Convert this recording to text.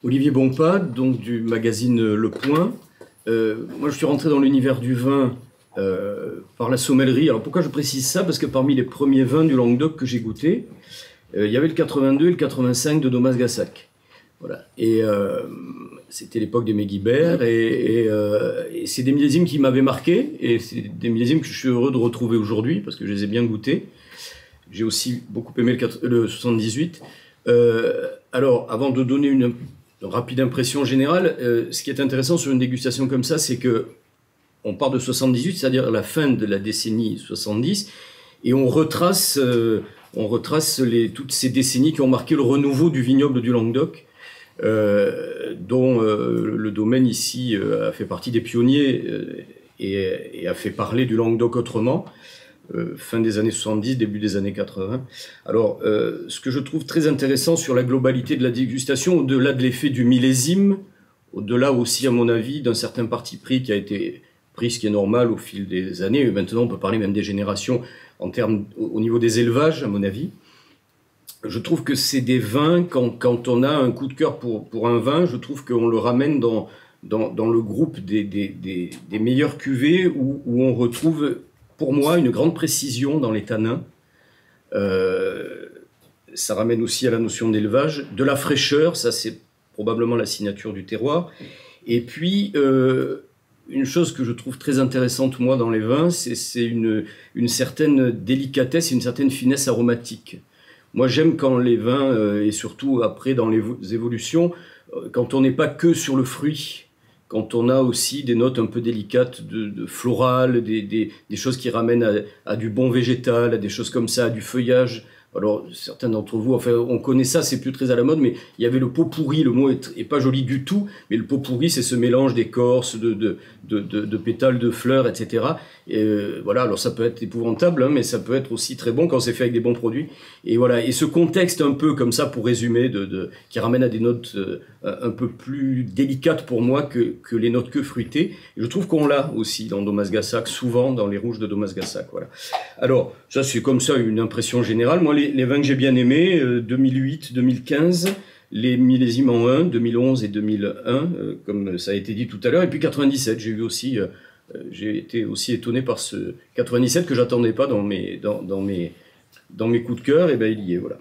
Olivier Bonpas, donc du magazine Le Point. Moi, je suis rentré dans l'univers du vin par la sommellerie. Alors pourquoi je précise ça? Parce que parmi les premiers vins du Languedoc que j'ai goûté, il y avait le 82 et le 85 de Thomas Gassac. Voilà. Et c'était l'époque des Méguibert, et c'est des millésimes qui m'avaient marqué, et c'est des millésimes que je suis heureux de retrouver aujourd'hui, parce que je les ai bien goûtés. J'ai aussi beaucoup aimé le 78. Alors, avant de donner une rapide impression générale, ce qui est intéressant sur une dégustation comme ça, c'est que on part de 78, c'est-à-dire la fin de la décennie 70, et on retrace toutes ces décennies qui ont marqué le renouveau du vignoble du Languedoc, dont le domaine ici a fait partie des pionniers et a fait parler du Languedoc autrement, fin des années 70, début des années 80. Alors, ce que je trouve très intéressant sur la globalité de la dégustation, au-delà de l'effet du millésime, au-delà aussi, à mon avis, d'un certain parti pris qui a été pris, ce qui est normal au fil des années, et maintenant on peut parler même des générations en termes, au niveau des élevages, à mon avis. Je trouve que c'est des vins, quand on a un coup de cœur pour un vin, je trouve qu'on le ramène dans le groupe des meilleures cuvées où on retrouve, pour moi, une grande précision dans les tanins. Ça ramène aussi à la notion d'élevage, de la fraîcheur, ça c'est probablement la signature du terroir. Et puis, une chose que je trouve très intéressante, moi, dans les vins, c'est une certaine délicatesse et une certaine finesse aromatique. Moi, j'aime quand les vins, et surtout après dans les évolutions, quand on n'est pas que sur le fruit, quand on a aussi des notes un peu délicates de floral, des choses qui ramènent à du bon végétal, à des choses comme ça, à du feuillage. Alors, certains d'entre vous, enfin, on connaît ça, c'est plus très à la mode, mais il y avait le pot pourri, le mot est pas joli du tout, mais le pot pourri, c'est ce mélange d'écorce, de pétales, de fleurs, etc. Et voilà, alors ça peut être épouvantable, hein, mais ça peut être aussi très bon quand c'est fait avec des bons produits. Et voilà, et ce contexte un peu comme ça, pour résumer, qui ramène à des notes un peu plus délicates pour moi que les notes que fruitées. Et je trouve qu'on l'a aussi dans Thomas Gassac, souvent dans les rouges de Thomas Gassac. Voilà. Alors, ça c'est comme ça une impression générale. Moi, les vins que j'ai bien aimés, 2008, 2015, les millésimes en 1, 2011 et 2001, comme ça a été dit tout à l'heure, et puis 97, j'ai été aussi étonné par ce 97 que j'attendais pas dans mes coups de cœur, et ben il y est, voilà.